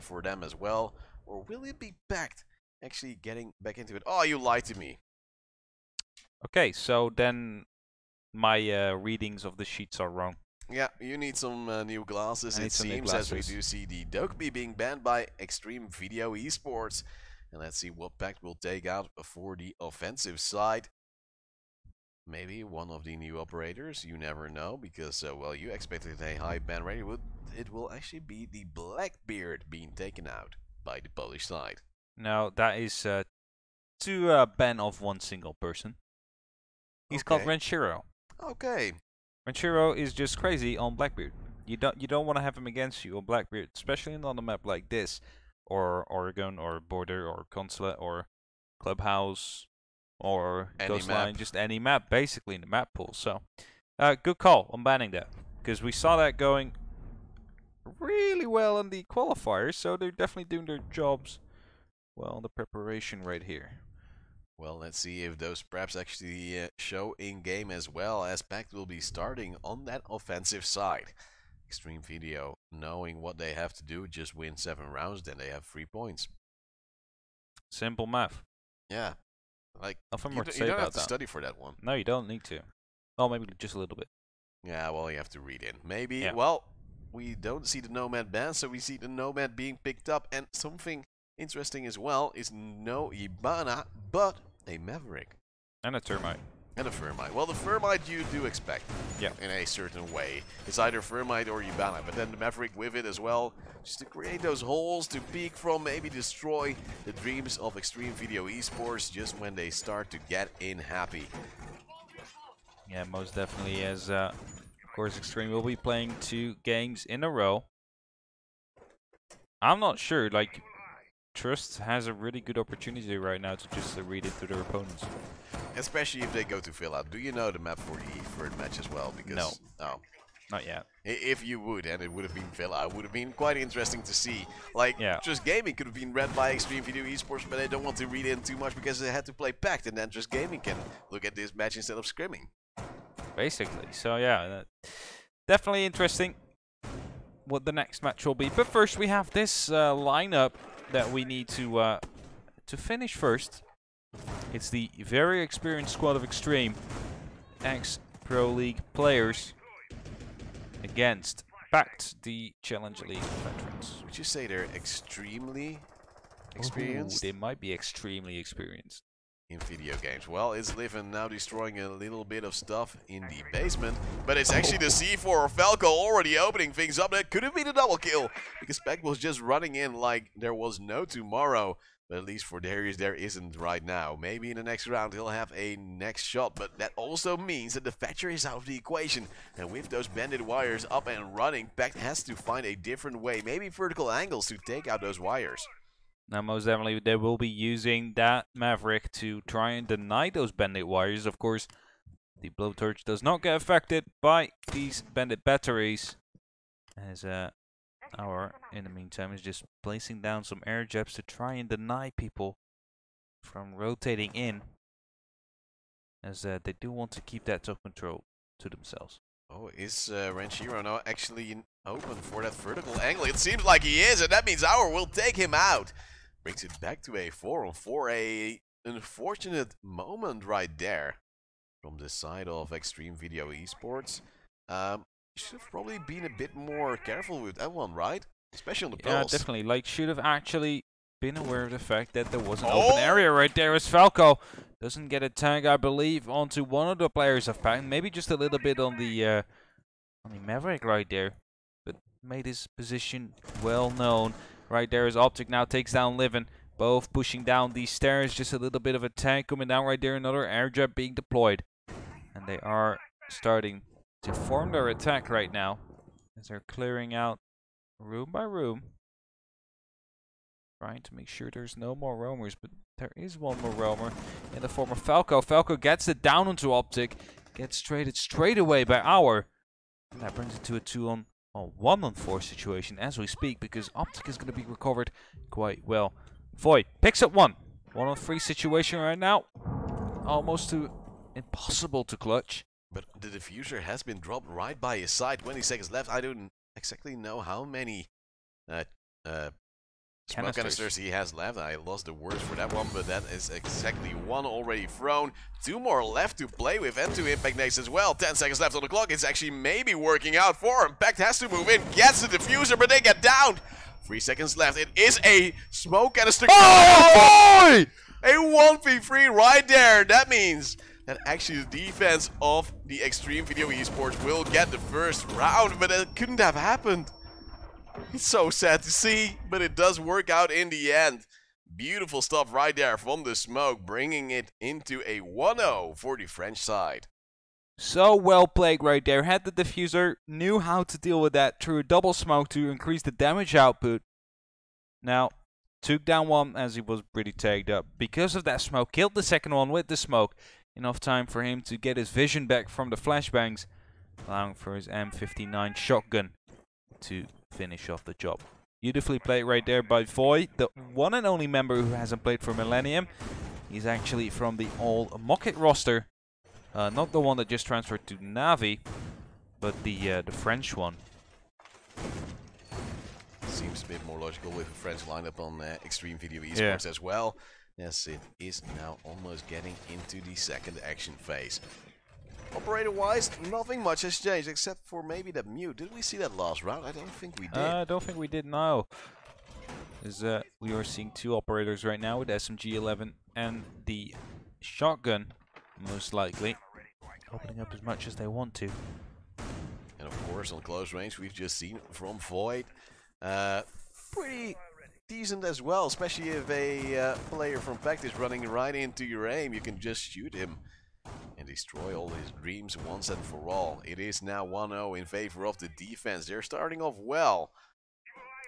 for them as well? Or will it be PACT actually getting back into it? Oh, you lied to me. Okay, so then my readings of the sheets are wrong. Yeah, you need some new glasses, I need it some new seems, as we glasses. do see the Dokkaebi being banned by XTreme Video Esports. And let's see what PACT will take out for the offensive side. Maybe one of the new operators, you never know, because, well, you expected a high ban rate. It will actually be the Blackbeard being taken out by the Polish side. No, that is to ban off one single person. He's called Ranchero. Okay. Ranchero is just crazy on Blackbeard. You don't want to have him against you on Blackbeard, especially on a map like this, or Oregon, or Border, or Consulate, or Clubhouse, or Coastline, just any map basically in the map pool. So, good call on banning that, because we saw that going really well in the qualifiers. So they're definitely doing their jobs well in the preparation right here. Well, let's see if those preps actually show in game as well, as PACT will be starting on that offensive side. XTreme Video, knowing what they have to do, just win 7 rounds, then they have 3 points. Simple math. Yeah, like nothing you more to say don't about have to study for that one. No, you don't need to. Oh, maybe just a little bit. Yeah, well, you have to read in. Maybe. Yeah. Well, we don't see the Nomad ban, so we see the Nomad being picked up, and something interesting as well is no Ibana, but a Maverick. And a Termite. And a Thermite. Well, the Thermite you do expect. Yeah. In a certain way. It's either Thermite or Ibana, but then the Maverick with it as well, just to create those holes to peek from, maybe destroy the dreams of XTreme Video Esports just when they start to get in happy. Yeah, most definitely, as of course XTreme will be playing 2 games in a row. I'm not sure, like, Trust has a really good opportunity right now to just read into their opponents. Especially if they go to fill out. Do you know the map for the third match as well? Because no. Oh. Not yet. If you would, and it would have been fill out, it would have been quite interesting to see. Like, Just Gaming could have been read by XTreme Video Esports, but they don't want to read in too much because they had to play PACT, and then Just Gaming can look at this match instead of scrimming. Basically. So yeah, definitely interesting what the next match will be. But first we have this lineup that we need to finish first. It's the very experienced squad of XTreme ex-Pro League players against PACT, the Challenger League veterans. Would you say they're extremely experienced? Ooh, they might be extremely experienced. In video games. Well, it's Livin now destroying a little bit of stuff in the basement, but it's actually the C4 Falco already opening things up. That could have been a double kill, because PACT was just running in like there was no tomorrow. But at least for Darius, there isn't right now. Maybe in the next round he'll have a next shot, but that also means that the Thatcher is out of the equation. And with those bandit wires up and running, PACT has to find a different way, maybe vertical angles to take out those wires. Now, most definitely, they will be using that Maverick to try and deny those bandit wires. Of course, the blowtorch does not get affected by these bandit batteries, as our, in the meantime, is just placing down some air jabs to try and deny people from rotating in, as they do want to keep that top control to themselves. Oh, is Ranchero now actually open for that vertical angle? It seems like he is, and that means Our will take him out. Brings it back to a 4-on-4, a unfortunate moment right there from the side of XTreme Video Esports. Should have probably been a bit more careful with that one, right? Especially on the pulse. Yeah, definitely. Like, should have actually been aware of the fact that there was an open area right there as Falco doesn't get a tag, I believe, onto one of the players of PACT. Maybe just a little bit on the Maverick right there, but made his position well known. Right there as Optic now takes down Livin, both pushing down these stairs. Just a little bit of a tag coming down right there. Another air jab being deployed, and they are starting to form their attack right now as they're clearing out room by room, trying to make sure there's no more roamers, but there is one more roamer in the form of Falco. Falco gets it down onto Optic, gets traded straight away by Our, and that brings it to a 1-on-4 situation as we speak, because Optic is going to be recovered quite well. Void picks up 1-on-3 situation right now, almost too impossible to clutch. But the diffuser has been dropped right by his side. 20 seconds left. I don't exactly know how many Smoke canisters he has left. I lost the words for that one, but that is exactly one already thrown. 2 more left to play with, and 2 impact nades as well. 10 seconds left on the clock. It's actually maybe working out for him. PACT has to move in, gets the diffuser, but they get downed. 3 seconds left. It is a smoke canister. Oh! A 1v3 right there. That means that actually the defense of the XTreme Video Esports will get the first round, but it couldn't have happened. It's so sad to see, but it does work out in the end. Beautiful stuff right there from the smoke, bringing it into a 1-0 for the French side. So well played right there. Had the diffuser, knew how to deal with that through a double smoke to increase the damage output. Now, took down one as he was pretty tagged up. Because of that smoke, killed the second one with the smoke. Enough time for him to get his vision back from the flashbangs, allowing for his M59 shotgun to finish off the job. Beautifully played right there by Void, the one and only member who hasn't played for Millennium. He's actually from the all-Mocket roster. Not the one that just transferred to Navi, but the French one. Seems a bit more logical with a French lineup on XTreme Video Esports as well. Yes, it is now almost getting into the second action phase. Operator-wise, nothing much has changed except for maybe that mute. Did we see that last round? I don't think we did. I don't think we did now. We are seeing 2 operators right now with SMG-11 and the shotgun, most likely, opening up as much as they want to. And of course, on close range, we've just seen from Void. Pretty decent as well, especially if a player from PACT is running right into your aim. You can just shoot him and destroy all his dreams once and for all. It is now 1-0 in favor of the defense. They're starting off well.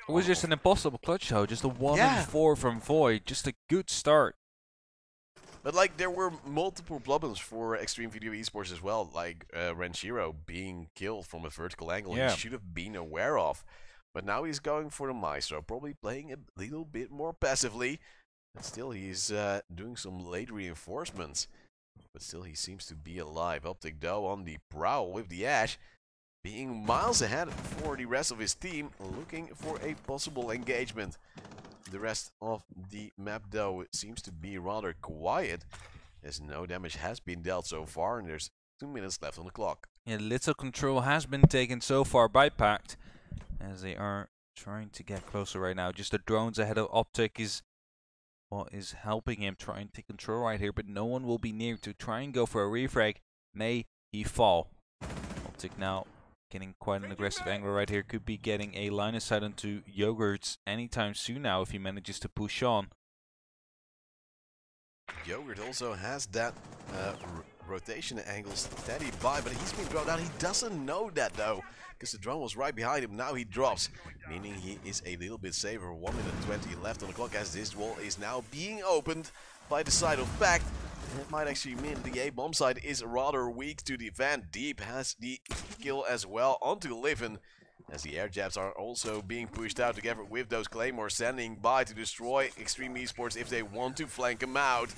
It was just an impossible clutch though, just a 1-4 from Void, just a good start. But like, there were multiple problems for XTreme Video Esports as well, like Renshiro being killed from a vertical angle he should have been aware of. But now he's going for the Maestro, probably playing a little bit more passively. But still, he's doing some late reinforcements. But still, he seems to be alive. Optic, though, on the prowl with the Ash, being miles ahead for the rest of his team, looking for a possible engagement. The rest of the map, though, seems to be rather quiet, as no damage has been dealt so far, and there's 2 minutes left on the clock. Yeah, little control has been taken so far by PACT, as they are trying to get closer right now. Just the drones ahead of Optic is what is helping him try and take control right here, but no one will be near to try and go for a refrag. May he fall. Optic now getting quite an aggressive angle right here. Could be getting a line of sight onto Yogurts anytime soon now if he manages to push on. Yogurt also has that rotation angle steady by, but he's been dropped down. He doesn't know that though, because the drone was right behind him. Now he drops, meaning he is a little bit safer. 1 minute 20 left on the clock as this wall is now being opened by the side of PACT. And it might actually mean the A-bomb side is rather weak to defend. Deep has the kill as well onto Livin, as the air jabs are also being pushed out together with those claymores standing by to destroy XTreme Esports if they want to flank him out.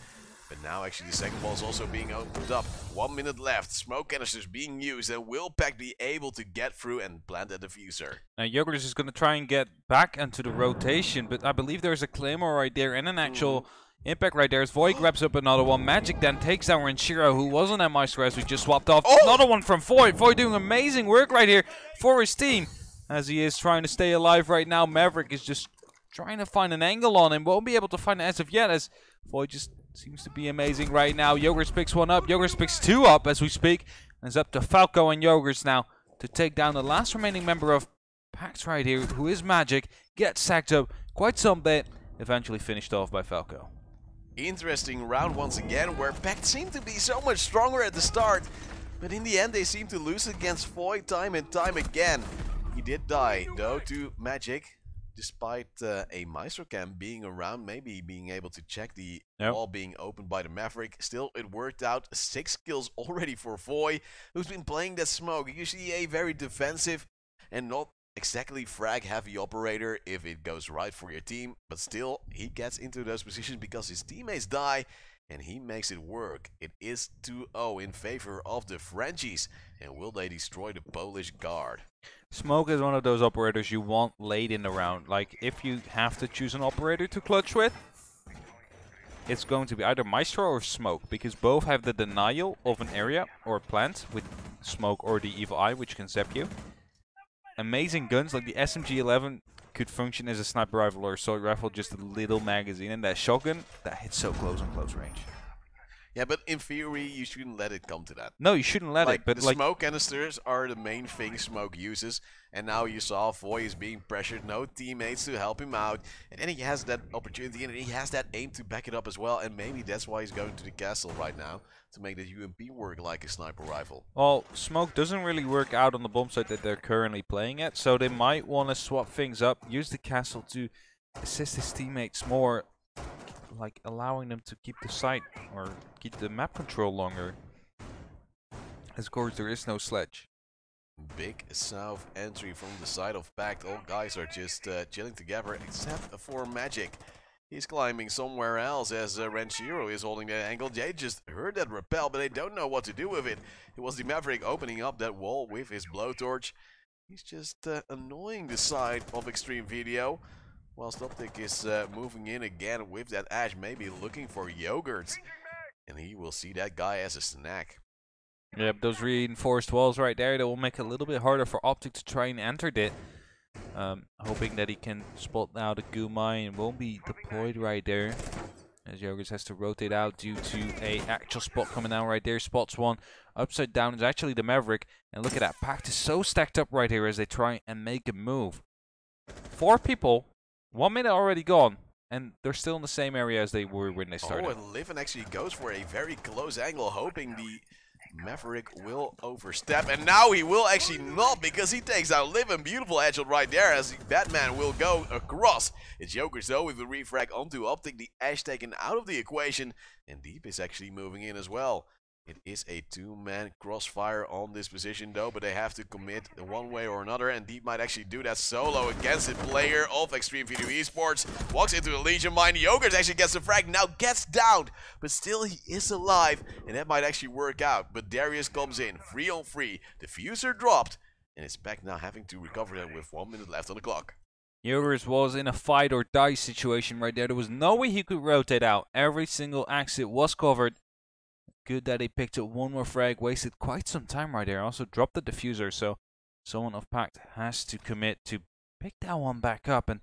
But now actually the second wall is also being opened up. 1 minute left, smoke canisters being used, and will PACT be able to get through and plant a diffuser? Now Yogurt is going to try and get back into the rotation, but I believe there's a claymore right there and an actual impact right there as Void grabs up another one. Magic then takes down Renshiro, who wasn't at Maestro as we just swapped off. Another one from Void. Void doing amazing work right here for his team, as he is trying to stay alive right now. Maverick is just trying to find an angle on him. Won't be able to find it as of yet, as Void just seems to be amazing right now. Yogurts picks one up. Yogurts picks 2 up as we speak. And it's up to Falco and Yogurts now to take down the last remaining member of PACT right here, who is Magic. Gets sacked up quite some bit. Eventually finished off by Falco. Interesting round once again, where PACT seemed to be so much stronger at the start, but in the end they seem to lose against Void time and time again. He did die though to Magic, despite a Maestro cam being around, maybe being able to check the wall being opened by the Maverick. Still, it worked out. 6 kills already for Void, who's been playing that smoke. Usually a very defensive and not exactly frag heavy operator if it goes right for your team, but still he gets into those positions because his teammates die and he makes it work. It is 2-0 in favor of the Frenchies. And will they destroy the Polish guard? Smoke is one of those operators you want late in the round. Like, if you have to choose an operator to clutch with, it's going to be either Maestro or Smoke, because both have the denial of an area or plant with Smoke or the Evil Eye, which can zap you. Amazing guns, like the SMG-11 could function as a sniper rifle or assault rifle, just a little magazine, and that shotgun, that hits so close on close range. Yeah, but in theory, you shouldn't let it come to that. No, you shouldn't let it. But the smoke canisters are the main thing Smoke uses, and now you saw Void is being pressured, no teammates to help him out, and then he has that opportunity and he has that aim to back it up as well, and maybe that's why he's going to the castle right now, to make the UMP work like a sniper rifle. Well, Smoke doesn't really work out on the bomb site that they're currently playing at, so they might want to swap things up, use the castle to assist his teammates more, like allowing them to keep the site or keep the map control longer. As of course there is no sledge. Big south entry from the side of PACT. All guys are just chilling together except for Magic. He's climbing somewhere else as Ranchero is holding that angle. They just heard that rappel, but they don't know what to do with it. It was the Maverick opening up that wall with his blowtorch. He's just annoying the side of XTreme Video. Whilst Optic is moving in again with that Ash, maybe looking for yogurts. And he will see that guy as a snack. Yep, those reinforced walls right there, that will make it a little bit harder for Optic to try and enter it. Hoping that he can spot now the goo mine and won't be deployed right there. As Yogurts has to rotate out due to a actual spot coming out right there. Spots one. Upside down is actually the Maverick. And look at that, PACT is so stacked up right here as they try and make a move. 4 people. 1 minute already gone, and they're still in the same area as they were when they started. Oh, and Livin actually goes for a very close angle, hoping the Maverick will overstep, and now he will actually not, because he takes out Livin. Beautiful headshot right there as the Batman will go across. It's Jokers though with the refrag onto Optic, the Ash taken out of the equation, and Deep is actually moving in as well. It is a 2-man crossfire on this position though, but they have to commit one way or another, and Deep might actually do that solo against the player of XTreme Video Esports. Walks into the Legion mine, Yogurt actually gets the frag, now gets down, but still he is alive, and that might actually work out. But Darius comes in, 3 on 3, diffuser dropped, and it's back now having to recover that with 1 minute left on the clock. Yogurts was in a fight or die situation right there. There was no way he could rotate out. Every single exit was covered. Good that he picked up one more frag, wasted quite some time right there. Also dropped the diffuser, so someone of PACT has to commit to pick that one back up, and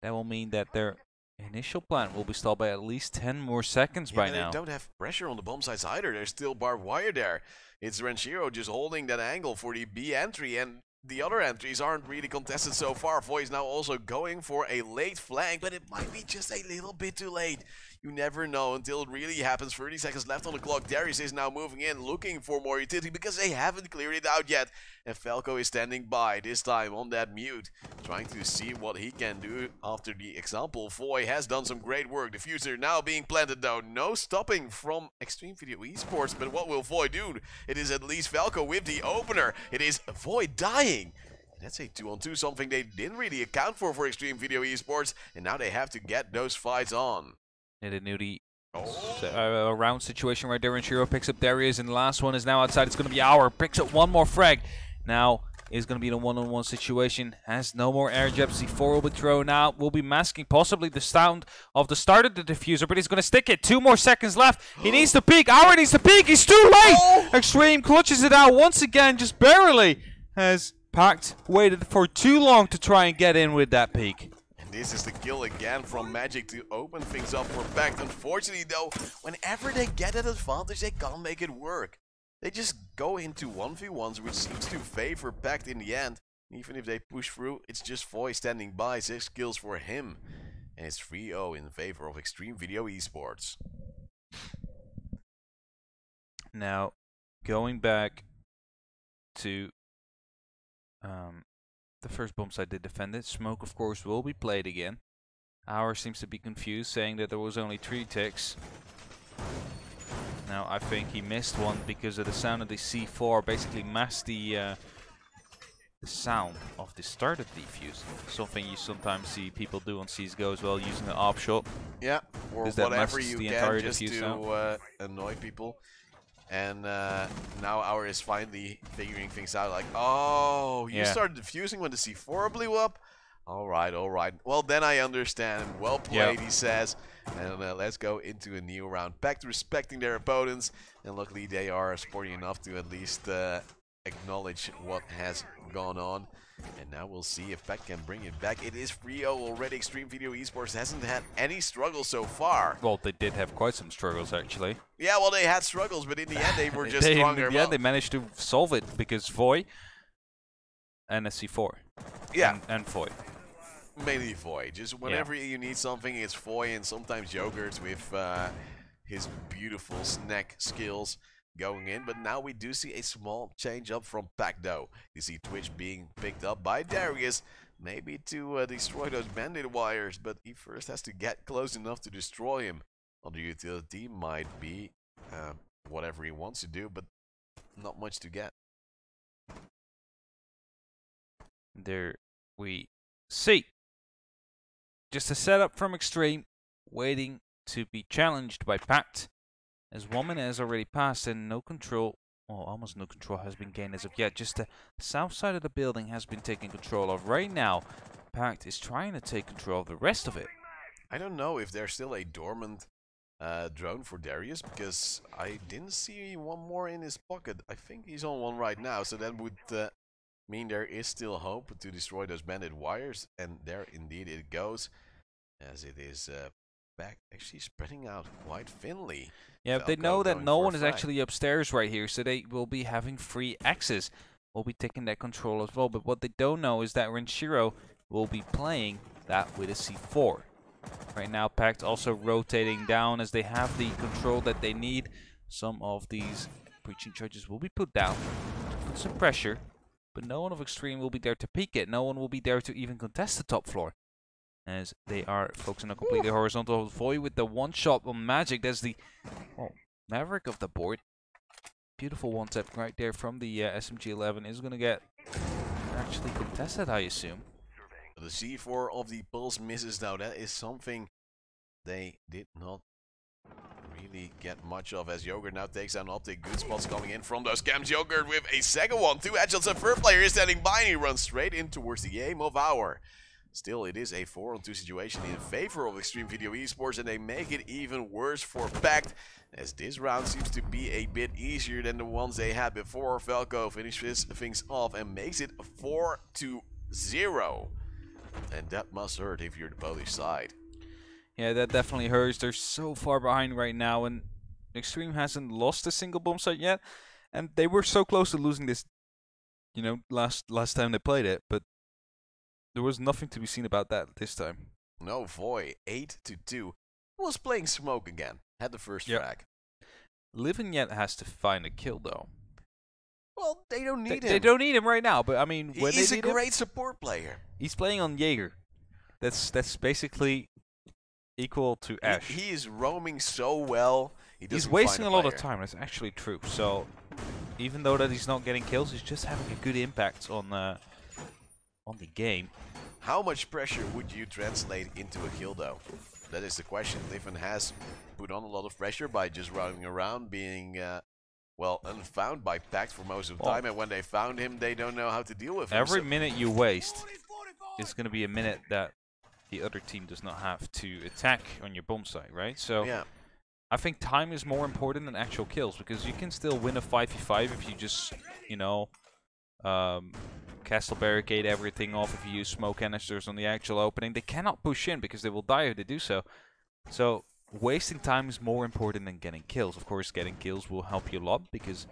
that will mean that their initial plant will be stalled by at least 10 more seconds by now. They don't have pressure on the bomb sites either. There's still barbed wire there. It's Ranchero just holding that angle for the B entry, and the other entries aren't really contested so far. Void is now also going for a late flank, but it might be just a little bit too late. You never know until it really happens. 30 seconds left on the clock. Darius is now moving in, looking for more utility because they haven't cleared it out yet. And Falco is standing by, this time on that mute, trying to see what he can do after the example. Void has done some great work. Diffuser now being planted though. No stopping from XTreme Video Esports, but what will Void do? It is at least Falco with the opener. It is Void dying. That's a 2-on-2, something they didn't really account for XTreme Video Esports, and now they have to get those fights on. And a nudie round situation right there. Ranchero picks up Darius, and the last one is now outside. It's going to be Hour. Picks up one more frag. Now is going to be in a one-on-one situation. Has no more air jabs. C4 will be thrown out. Will be masking possibly the sound of the start of the diffuser, but he's going to stick it. 2 more seconds left. He needs to peek. Hour needs to peek. He's too late. XTreme clutches it out once again, just barely. Has PACT waited for too long to try and get in with that peek. This is the kill again from Magic to open things up for PACT. Unfortunately though, whenever they get that advantage, they can't make it work. They just go into 1v1s, which seems to favor PACT in the end. Even if they push through, it's just Void standing by, 6 kills for him. And it's 3-0 in favor of XTreme Video Esports. Now, going back to the first bomb site they defended. Smoke, of course, will be played again. Hour seems to be confused, saying that there was only 3 ticks. Now, I think he missed one because of the sound of the C4 basically masked the sound of the start of the defuse. Something you sometimes see people do on CSGO as well, using an op shot. Yeah, or whatever you can just to annoy people. And now Our is finally figuring things out. Like, oh, you started defusing when the C4 blew up? All right, all right. Well, then I understand. Well played, he says. And let's go into a new round. PACT respecting their opponents. And luckily they are sporty enough to at least acknowledge what has gone on. And now we'll see if PACT can bring it back. It is 3-0 already. Xtreme Video Esports hasn't had any struggles so far. Well, they did have quite some struggles, actually. Yeah, well, they had struggles, but in the end they were just stronger. Yeah, they managed to solve it because Voy and a C4. Yeah. And Voy. Mainly Voy. Just whenever you need something, it's Voy, and sometimes Yogurt with his beautiful snack skills going in. But now we do see a small change up from PACT though. You see Twitch being picked up by Darius, maybe to destroy those bandit wires, but he first has to get close enough to destroy him. Well, the utility might be whatever he wants to do, but not much to get. There we see. Just a setup from Xtreme, waiting to be challenged by PACT. As 1 minute has already passed and no control, well, almost no control has been gained as of yet. Just the south side of the building has been taken control of. Right now, PACT is trying to take control of the rest of it. I don't know if there's still a dormant drone for Darius, because I didn't see one more in his pocket. I think he's on one right now, so that would mean there is still hope to destroy those bandit wires, and there indeed it goes, as it is back actually spreading out quite thinly. Yeah, they know that no one is actually upstairs right here, so they will be having free access. Will be taking that control as well, but what they don't know is that Renshiro will be playing that with a C4. Right now, PACT also rotating down as they have the control that they need. Some of these breaching charges will be put down to put some pressure, but no one of Xtreme will be there to peek it. No one will be there to even contest the top floor, as they are focusing on completely horizontal. Voy with the one shot on Magic. That's the Maverick of the board. Beautiful one tap right there from the SMG-11 is going to get actually contested, I assume. The C4 of the Pulse misses now. That is something they did not really get much of, as Yogurt now takes down Optic. Good spots coming in from those camps. Yogurt with a second one. 2 headshots. And third player is standing by, and he runs straight in towards the aim of Our. Still, it is a 4-on-2 situation in favor of Xtreme Video Esports, and they make it even worse for PACT, as this round seems to be a bit easier than the ones they had before. Falco finishes things off and makes it 4-0. And that must hurt if you're the Polish side. Yeah, that definitely hurts. They're so far behind right now, and Xtreme hasn't lost a single bomb site yet. And they were so close to losing this, you know, last time they played it, but there was nothing to be seen about that this time. No, Voy, 8-2. Was playing smoke again. Had the first frag. Livin yet has to find a kill, though. Well, they don't need him. They don't need him right now, but I mean, when he's they a great support player. He's playing on Jaeger. That's basically equal to Ash. He is roaming so well. He's wasting a lot of time. That's actually true. So even though that he's not getting kills, he's just having a good impact on the game. How much pressure would you translate into a kill, though? That is the question. Livin has put on a lot of pressure by just running around, being well, unfound by PACT for most of the time, and when they found him, they don't know how to deal with him. Every minute you waste is going to be a minute that the other team does not have to attack on your bomb site, right? So yeah. I think time is more important than actual kills, because you can still win a 5v5 if you just, you know, castle barricade everything off, if you use smoke canisters on the actual opening. They cannot push in because they will die if they do so. So wasting time is more important than getting kills. Of course, getting kills will help you a lot because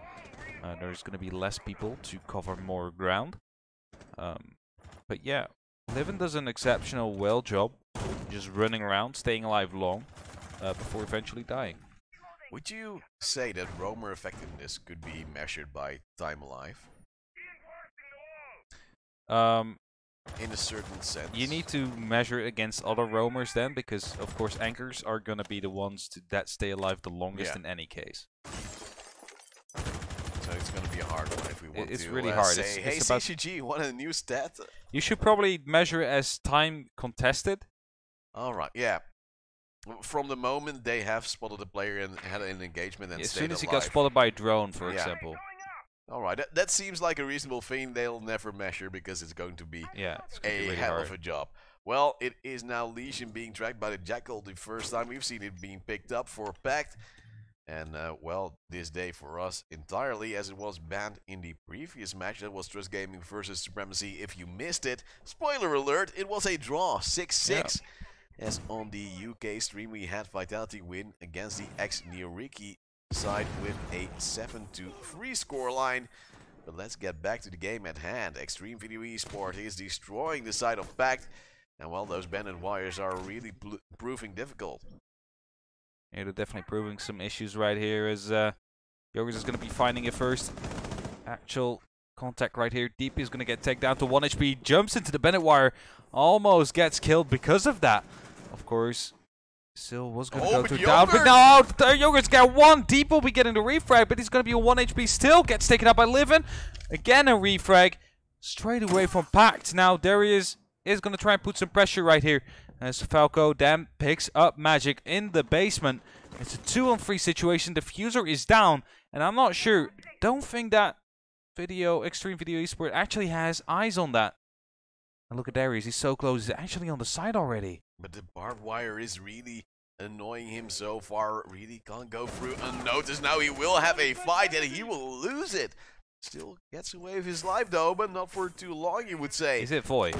there's going to be less people to cover more ground. But yeah, Livin does an exceptional well job just running around, staying alive long before eventually dying. Would you say that roamer effectiveness could be measured by time alive? In a certain sense. You need to measure it against other roamers then, because of course anchors are going to be the ones that stay alive the longest in any case. So it's going to be a hard one if we want it's to really hard. say, hey, CCG, what a new stat. You should probably measure it as time contested. Alright, yeah. From the moment they have spotted the player and had an engagement and As stayed soon as alive. he got spotted by a drone, for Yeah. example. All right, that seems like a reasonable thing. They'll never measure because it's going to be Yeah, it's gonna be a really hell hard. of a job. Well, it is now Legion being tracked by the Jackal. The first time we've seen it being picked up for PACT. And, well, this day for us entirely, as it was banned in the previous match. That was Trust Gaming versus Supremacy. If you missed it, spoiler alert, it was a draw, 6-6. Yeah. As on the UK stream, we had Vitality win against the ex-Neoriki side with a 7-3 scoreline. But let's get back to the game at hand. XTreme Video Esport is destroying the side of PACT. And, well, those banded wires are really proving difficult. Yeah, they're definitely proving some issues right here as Yogers is going to be finding it first. Actual contact right here. Deep is going to get taken down to 1 HP. Jumps into the Bennett wire. Almost gets killed because of that. Of course, still was going to go to down. But now Yogers get one. Deep will be getting the refrag, but he's going to be on 1 HP still. Gets taken out by Livin. Again, a refrag. Straight away from PACT. Now Darius is going to try and put some pressure right here. As Falco then picks up Magic in the basement. It's a 2-on-3 situation. The Diffuser is down. And I'm not sure. Don't think that XTreme Video Esport actually has eyes on that. And look at Darius. He's so close. He's actually on the side already. But the barbed wire is really annoying him so far. Really can't go through unnoticed. Now he will have a fight and he will lose it. Still gets away with his life though, but not for too long, you would say. Is it Foy?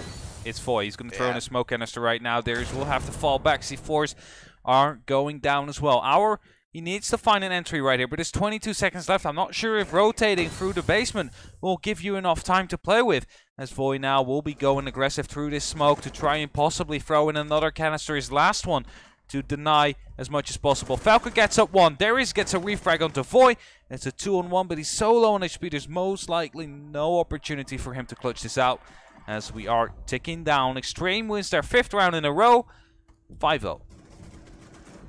It's Foy. He's going to throw in a smoke canister right now. Darius will have to fall back. C4s are going down as well. He needs to find an entry right here, but there's 22 seconds left. I'm not sure if rotating through the basement will give you enough time to play with. As Foy now will be going aggressive through this smoke to try and possibly throw in another canister, his last one, to deny as much as possible. Falco gets up one. Darius gets a refrag onto Foy. It's a 2-on-1, but he's so low on HP, there's most likely no opportunity for him to clutch this out. As we are ticking down. XTreme wins their 5th round in a row. 5-0.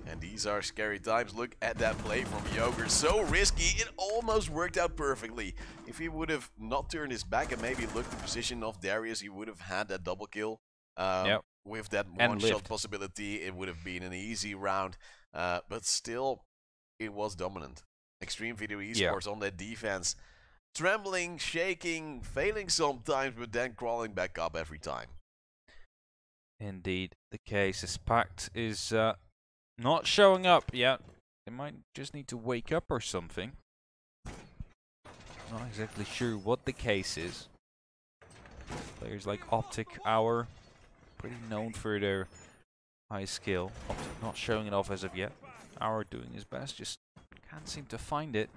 And these are scary times. Look at that play from Yogurt. So risky. It almost worked out perfectly. If he would have not turned his back and maybe looked the position of Darius, he would have had that double kill. With that one-shot possibility, it would have been an easy round. But still, it was dominant. XTreme Video Esports on that defense. Trembling, shaking, failing sometimes, but then crawling back up every time. Indeed, the case is PACT is not showing up yet. They might just need to wake up or something. Not exactly sure what the case is. Players like Optic, Hour, pretty known for their high skill. Optic not showing it off as of yet. Hour doing his best, just can't seem to find it.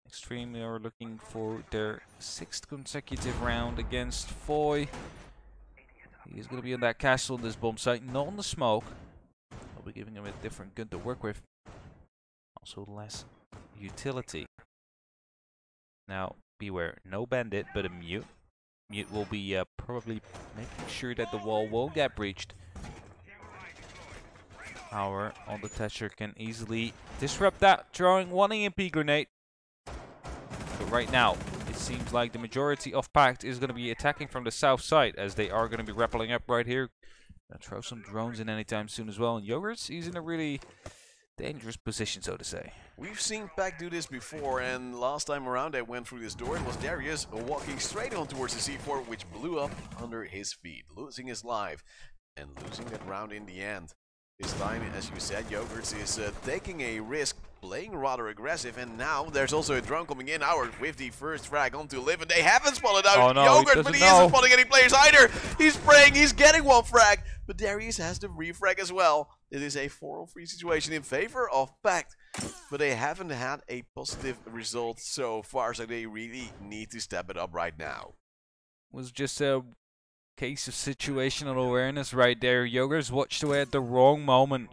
XTreme are looking for their 6th consecutive round against Foy. He's going to be on that castle in this bomb site, not on the smoke. I'll be giving him a different gun to work with. Also less utility. Now, beware, no bandit, but a mute. Mute will be probably making sure that the wall won't get breached. Hour on the Thatcher can easily disrupt that, throwing one EMP grenade. But right now, it seems like the majority of PACT is going to be attacking from the south side, as they are going to be rappelling up right here. Gonna throw some drones in anytime soon as well. And Yogurts, he's in a really dangerous position, so to say. We've seen PACT do this before, and last time around they went through this door. It was Darius walking straight on towards the C4, which blew up under his feet, losing his life and losing that round in the end. This time, as you said, Yogurts is taking a risk, playing rather aggressive, and now there's also a drone coming in. Hour with the first frag onto Liv, and they haven't spotted out Yogurt, but he isn't spotting any players either. He's spraying, he's getting one frag, but Darius has the refrag as well. It is a 4-on-3 situation in favor of PACT, but they haven't had a positive result so far, so they really need to step it up right now. Was just a case of situational awareness right there. Yogurts watched away at the wrong moment.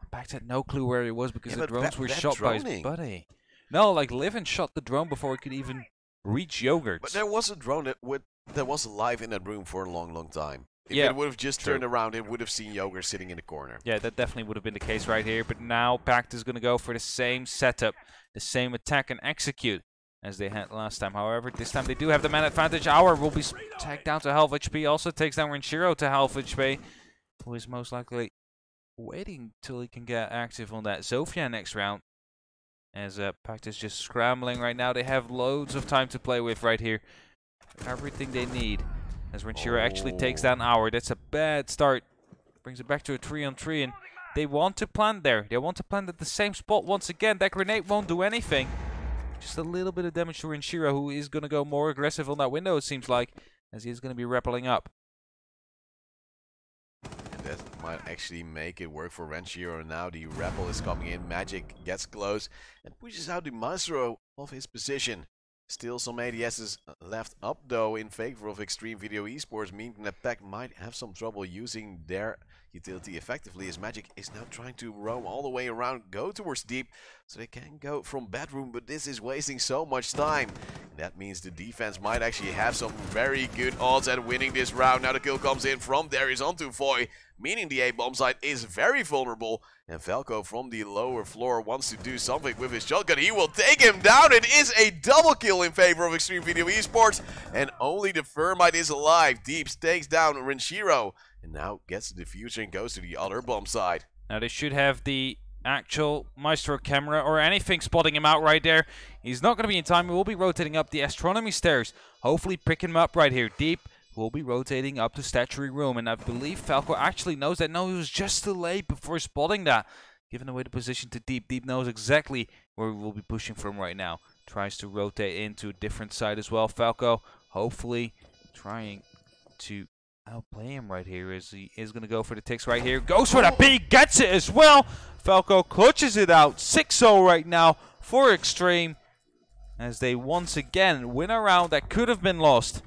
PACT had no clue where he was because the drones were shot by his buddy. No, like Livin shot the drone before it could even reach Yogurts. But there was a drone that was alive in that room for a long time. If it would have just turned around, it would have seen Yogurt sitting in the corner. Yeah, that definitely would have been the case right here. But now PACT is going to go for the same setup, the same attack and execute as they had last time. However, this time they do have the man advantage. Hour will be tagged down to half HP. Also takes down Renshiro to half HP. who is most likely waiting till he can get active on that Zofia next round. As PACT is just scrambling right now. They have loads of time to play with right here. Everything they need. As Renshiro actually takes down Hour. That's a bad start. Brings it back to a 3-on-3, and they want to plant there. They want to plant at the same spot once again. That grenade won't do anything. Just a little bit of damage to Renshiro, who is going to go more aggressive on that window, it seems like, as he is going to be rappelling up. And that might actually make it work for Renshiro. Now the rappel is coming in. Magic gets close and pushes out the Maestro of his position. Still some ADSs left up though in favor of XTreme Video Esports, meaning that PACT might have some trouble using their utility effectively, as Magic is now trying to roam all the way around, go towards deep, so they can go from bedroom, but this is wasting so much time. And that means the defense might actually have some very good odds at winning this round. Now the kill comes in from Darius onto Foy, meaning the A-bomb site is very vulnerable, and Falco from the lower floor wants to do something with his shotgun. He will take him down. It is a double kill in favor of XTreme Video Esports, and only the Thermite is alive. Deeps takes down Renshiro, and now gets the diffuser and goes to the other bomb side. Now they should have the actual Maestro camera or anything spotting him out right there. He's not going to be in time. He will be rotating up the astronomy stairs. Hopefully picking him up right here. Deep will be rotating up the statuary room, and I believe Falco actually knows that. No, he was just too late before spotting that. Giving away the position to Deep. Deep knows exactly where we will be pushing from right now. Tries to rotate into a different side as well. Falco hopefully trying to outplay him right here, as he is going to go for the ticks right here. Goes for the B, gets it as well. Falco clutches it out. 6-0 right now for XTreme, as they once again win a round that could have been lost.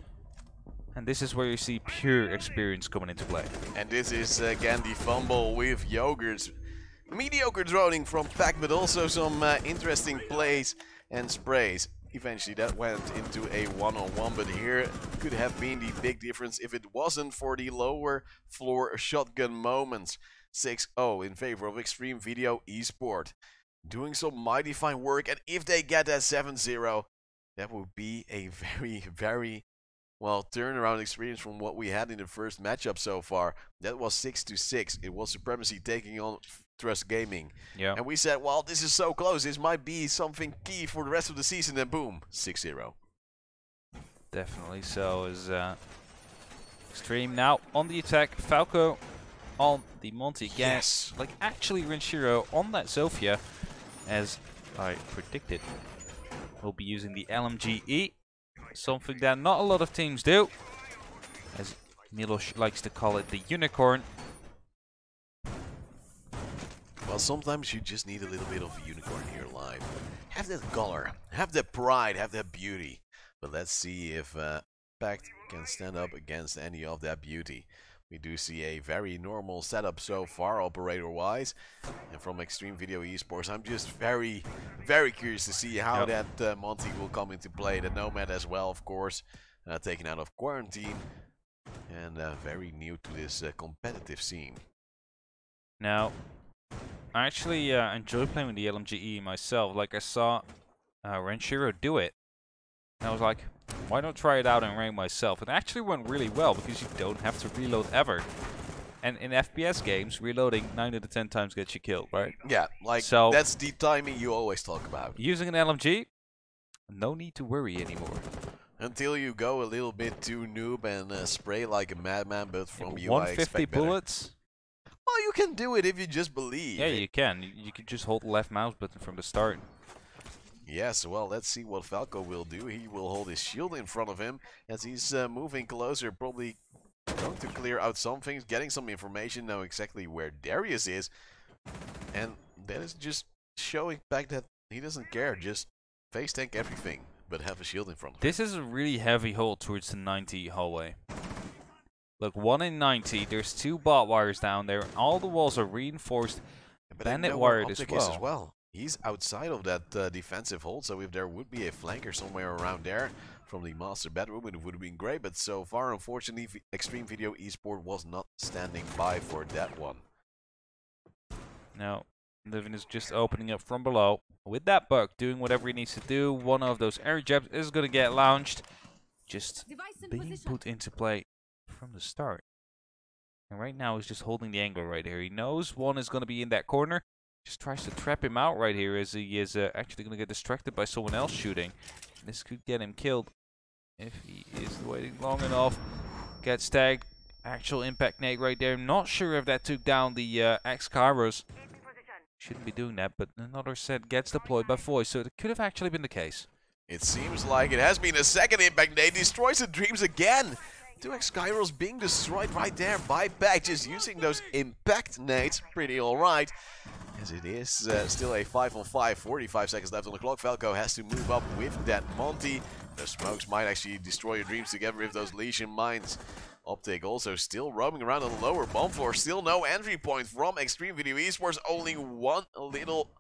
And this is where you see pure experience coming into play. And this is again the fumble with Yogurts. Mediocre droning from PACT, but also some interesting plays and sprays. Eventually that went into a one-on-one, but here could have been the big difference if it wasn't for the lower floor shotgun moments. 6-0 in favor of XTreme Video Esport. Doing some mighty fine work, and if they get that 7-0, that would be a very well turnaround experience from what we had in the first matchup so far. That was 6-6. It was Supremacy taking on Trust Gaming. Yeah. And we said, well, this is so close. This might be something key for the rest of the season. And boom, 6-0. Definitely so. As XTreme now on the attack. Falco on the Monty again. Yes. Like actually Renshiro on that Zofia, as I predicted, will be using the LMGE. Something that not a lot of teams do, as Milos likes to call it, the unicorn. Well, sometimes you just need a little bit of unicorn in your life. Have that color, have that pride, have that beauty. But let's see if PACT can stand up against any of that beauty. We do see a very normal setup so far, operator-wise. And from XTreme Video Esports, I'm just very curious to see how that Monty will come into play. The Nomad as well, of course, taken out of quarantine. And very new to this competitive scene. Now, I actually enjoy playing with the LMGE myself. Like, I saw Renshiro do it. And I was like, why not try it out in rank myself? It actually went really well, because you don't have to reload ever. And in FPS games, reloading 9 out of 10 times gets you killed, right? Yeah, like, so that's the timing you always talk about. Using an LMG, no need to worry anymore. Until you go a little bit too noob and spray like a madman, but from you 150 I expect better. bullets? Well, you can do it if you just believe. Yeah, you can. You can just hold the left mouse button from the start. Yes, well, let's see what Falco will do. He will hold his shield in front of him as he's moving closer, probably going to clear out some things, getting some information, know exactly where Darius is. And that is just showing back that he doesn't care, just face tank everything, but have a shield in front of him. This is a really heavy hold towards the 90 hallway. Look, 1 in 90, there's 2 bot wires down there, all the walls are reinforced, but bandit wired as well. He's outside of that defensive hold, so if there would be a flanker somewhere around there from the master bedroom, it would have been great, but so far, unfortunately, XTreme Video Esport was not standing by for that one. Now, Livin is just opening up from below. With that bug, doing whatever he needs to do, one of those air jabs is going to get launched. Just being put into play from the start. And right now he's just holding the angle right here. He knows one is going to be in that corner. Just tries to trap him out right here as he is actually going to get distracted by someone else shooting. This could get him killed if he is waiting long enough. Gets tagged. Actual impact nade right there. Not sure if that took down the X-Kairos. Shouldn't be doing that, but another set gets deployed by Voice, so it could have actually been the case. It seems like it has been a second impact nade. Destroys the Dreams again. 2x Kairos being destroyed right there by PACT, just using those impact nades. Pretty alright. As it is still a 5-on-5, 45 seconds left on the clock. Falco has to move up with that Monty. The smokes might actually destroy your Dreams together with those Legion mines. Optic also still roaming around on the lower bomb floor. Still no entry point from XTreme Video Esports. Only one little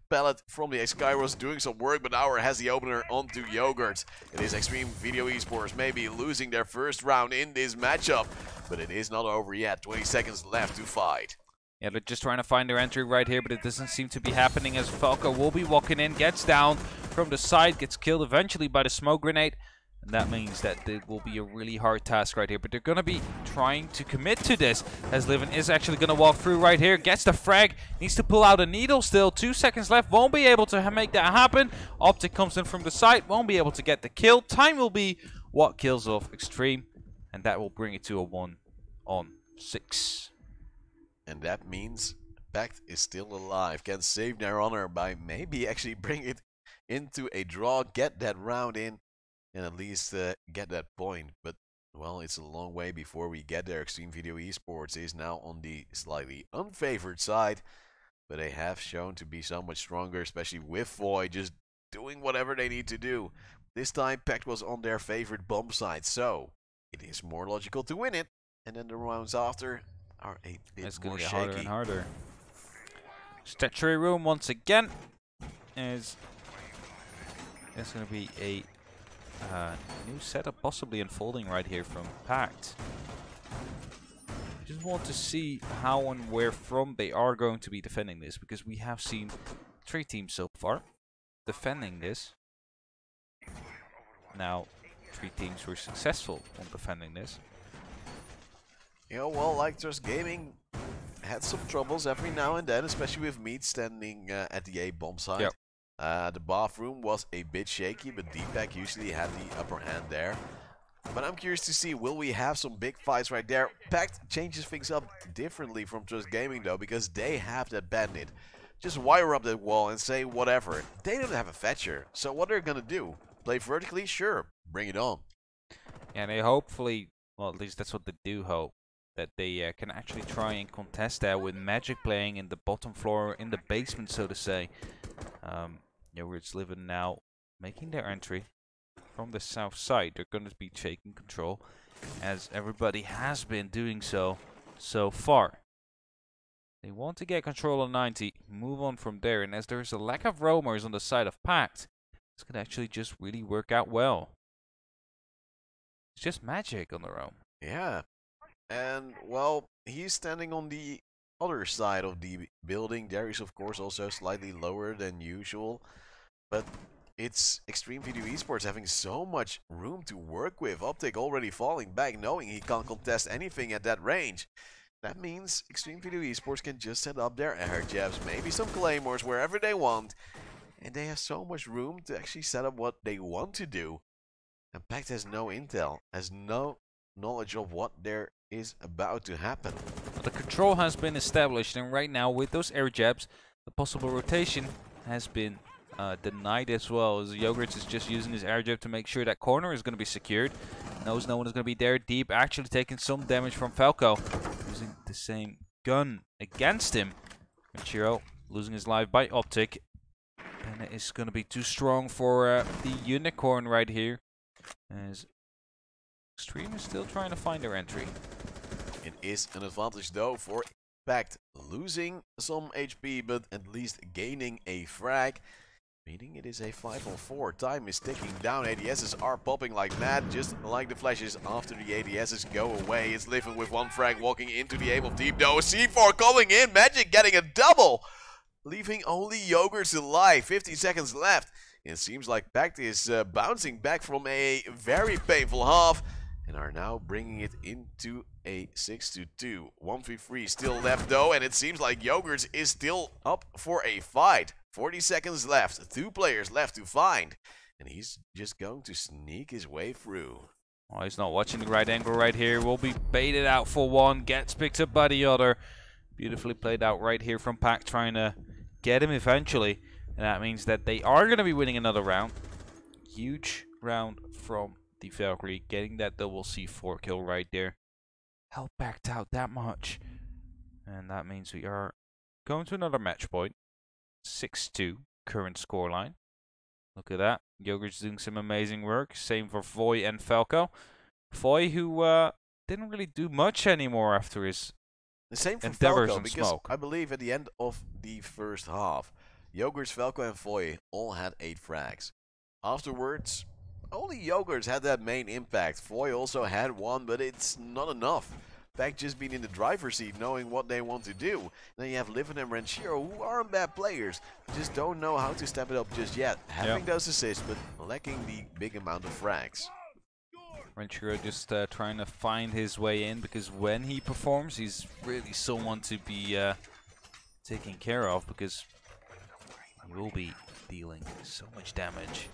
pallet from the X-Kairos doing some work, but Auer has the opener onto Yogurt. It is XTreme Video Esports maybe losing their first round in this matchup, but it is not over yet. 20 seconds left to fight. Yeah, they're just trying to find their entry right here, but it doesn't seem to be happening as Falco will be walking in, gets down from the side, gets killed eventually by the smoke grenade. And that means that it will be a really hard task right here. But they're going to be trying to commit to this. As Livin is actually going to walk through right here. Gets the frag. Needs to pull out a needle still. 2 seconds left. Won't be able to make that happen. Optic comes in from the side. Won't be able to get the kill. Time will be what kills off XTreme. And that will bring it to a 1-on-6. And that means PACT is still alive. Can save their honor by maybe actually bring it into a draw. Get that round in. And at least get that point. But, well, it's a long way before we get there. XTreme Video Esports is now on the slightly unfavored side. But they have shown to be somewhat stronger, especially with Void just doing whatever they need to do. This time, PACT was on their favorite bomb side. So, it is more logical to win it. And then the rounds after are a bit more shaky. Harder and harder. Statuary room once again. It's going to be a new setup possibly unfolding right here from PACT. Just want to see how and where from they are going to be defending this, because we have seen 3 teams so far defending this. Now 3 teams were successful on defending this. Yeah, well, like Just Gaming had some troubles every now and then, especially with Meat standing at the A bomb side. Yep. The bathroom was a bit shaky, but Deepak usually had the upper hand there. But I'm curious to see, will we have some big fights right there? PACT changes things up differently from Just Gaming though, because they have that bandit. Just wire up that wall and say whatever. They don't have a fetcher, so what they're gonna do? Play vertically? Sure, bring it on. And they hopefully, well, at least that's what they do hope, that they can actually try and contest that with Magic playing in the bottom floor, in the basement, so to say. It's Livin now making their entry from the south side. They're going to be taking control, as everybody has been doing so far. They want to get control on 90, move on from there, and as there's a lack of roamers on the side of PACT, this could actually just really work out well. It's just Magic on the roam. Yeah. And, well, he's standing on the other side of the building. There is, of course, also slightly lower than usual. But it's XTreme Video Esports having so much room to work with. Optic already falling back, knowing he can't contest anything at that range. That means XTreme Video Esports can just set up their air jabs, maybe some claymores wherever they want. And they have so much room to actually set up what they want to do. And PACT has no intel, has no knowledge of what there is about to happen. The control has been established, and right now with those air jabs, the possible rotation has been denied as well, as Yogurt is just using his air jab to make sure that corner is going to be secured. Knows no one is going to be there. Deep actually taking some damage from Falco, using the same gun against him. Michiro losing his life by Optic, and it is going to be too strong for the Unicorn right here, as XTreme is still trying to find their entry. It is an advantage though for PACT, losing some HP but at least gaining a frag, meaning it is a 5-on-4. Time is ticking down. ADSs are popping like mad, just like the flashes after the ADSs go away. It's Living with 1 frag walking into the aim of Deep though. C4 calling in, Magic getting a double, leaving only Yogurts alive. 50 seconds left. It seems like PACT is bouncing back from a very painful half and are now bringing it into a 6-2. 1v3 still left though, and it seems like Yogurts is still up for a fight. 40 seconds left, 2 players left to find, and he's just going to sneak his way through. Oh, he's not watching the right angle right here. Will be baited out for one, gets picked up by the other. Beautifully played out right here from PACT, trying to get him eventually. And that means that they are going to be winning another round. Huge round from the Valkyrie, getting that double C4 kill right there. Helped PACT out that much. And that means we are going to another match point. 6-2 current scoreline. Look at that. Yogurt's doing some amazing work. Same for Voy and Falco. Voy, who didn't really do much anymore after his the same for endeavors Falco, on because smoke. I believe at the end of the first half, Yogurts, Falco and Voy all had 8 frags. Afterwards, only Yogurts had that main impact. Voy also had 1, but it's not enough. PACT just being in the driver's seat, knowing what they want to do. Then you have Livin and Ranchiro, who aren't bad players, just don't know how to step it up just yet. Having those assists, but lacking the big amount of frags. Ranchiro just trying to find his way in, because when he performs, he's really someone to be taken care of, because he will be dealing so much damage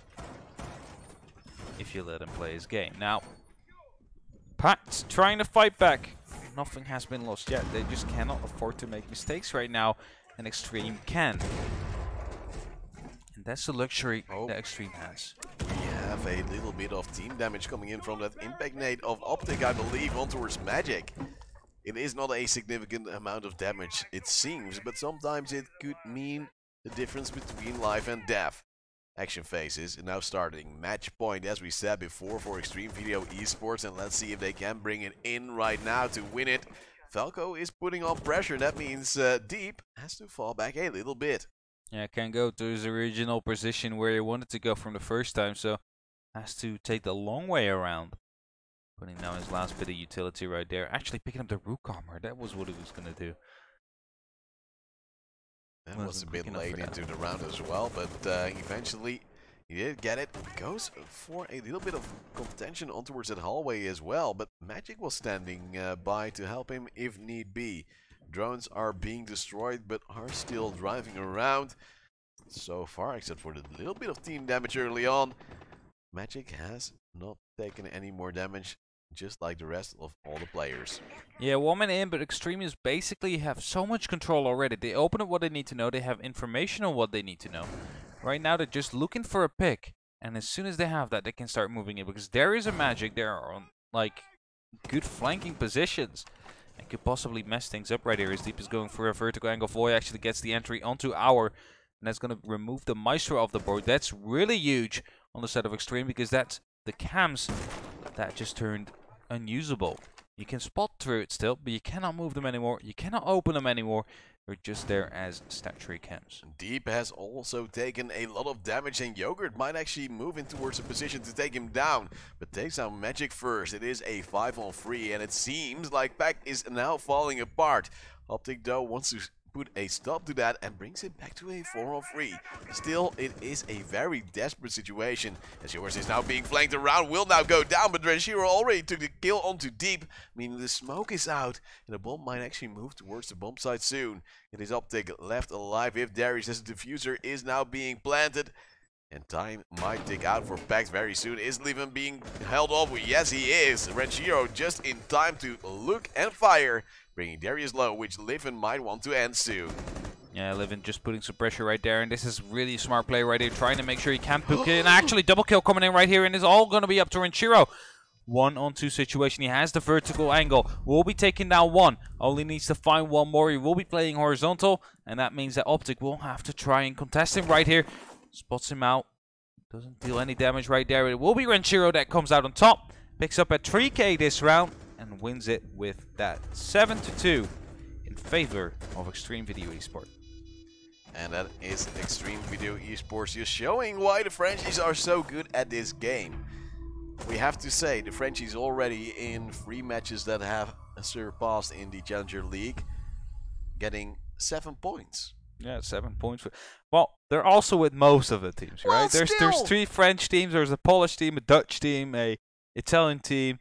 if you let him play his game. Now, PACT trying to fight back. Nothing has been lost yet. They just cannot afford to make mistakes right now, and XTreme can. And that's the luxury that XTreme has. We have a little bit of team damage coming in from that impact nade of Optic, I believe, on towards Magic. It is not a significant amount of damage, it seems, but sometimes it could mean the difference between life and death. Action phases are now starting. Match point, as we said before, for XTreme Video Esports, and let's see if they can bring it in right now to win it. Falco is putting on pressure. That means Deep has to fall back a little bit. Yeah, can't go to his original position where he wanted to go from the first time, so has to take the long way around. Putting down his last bit of utility right there. Actually picking up the Rook armor. That was what he was going to do. That was a bit late into the round as well, but eventually he did get it. Goes for a little bit of contention on towards that hallway as well, but Magic was standing by to help him if need be. Drones are being destroyed, but are still driving around. So far, except for the little bit of team damage early on, Magic has not taken any more damage, just like the rest of all the players. Yeah, 1 minute in, but Extremists basically have so much control already. They open up what they need to know. They have information on what they need to know. Right now, they're just looking for a pick. And as soon as they have that, they can start moving it. Because there is a Magic. There are on, like, good flanking positions. And could possibly mess things up right here. As Deep is going for a vertical angle. Voy actually gets the entry onto Our. And that's going to remove the Maestro off the board. That's really huge on the side of Extreme. Because that's the cams that just turned unusable. You can spot through it still, but you cannot move them anymore. You cannot open them anymore. They're just there as statutory cams. Deep has also taken a lot of damage, and Yogurt might actually move in towards a position to take him down, but takes out Magic first. It is a 5-on-3, and it seems like PACT is now falling apart. Optic, though, wants to put a stop to that and brings it back to a 4-on-3. Still, it is a very desperate situation, as yours is now being flanked around, will now go down, but Ranchiro already took the kill onto Deep, meaning the smoke is out, and the bomb might actually move towards the bomb site soon. It is Optic left alive if Darius, as the diffuser is now being planted. And time might tick out for PACT very soon. Is Leven being held off? Yes, he is. Ranchiro just in time to look and fire, bringing Darius low, which Leven might want to end soon. Yeah, Leven just putting some pressure right there, and this is really smart play right here, trying to make sure he can't poke it. And actually, double kill coming in right here, and it's all going to be up to Ranchiro. 1-on-2 situation. He has the vertical angle. Will be taking down one. Only needs to find one more. He will be playing horizontal, and that means that Optic will have to try and contest him right here. Spots him out. Doesn't deal any damage right there. It will be Ranchiro that comes out on top. Picks up a 3K this round and wins it with that 7-2 in favor of XTreme Video Esport. And that is XTreme Video Esports, just showing why the Frenchies are so good at this game. We have to say, the Frenchies already in 3 matches that have surpassed in the Challenger League, getting 7 points. Yeah, 7 points. Well, they're also with most of the teams, right? Well, there's 3 French teams. There's a Polish team, a Dutch team, a Italian team,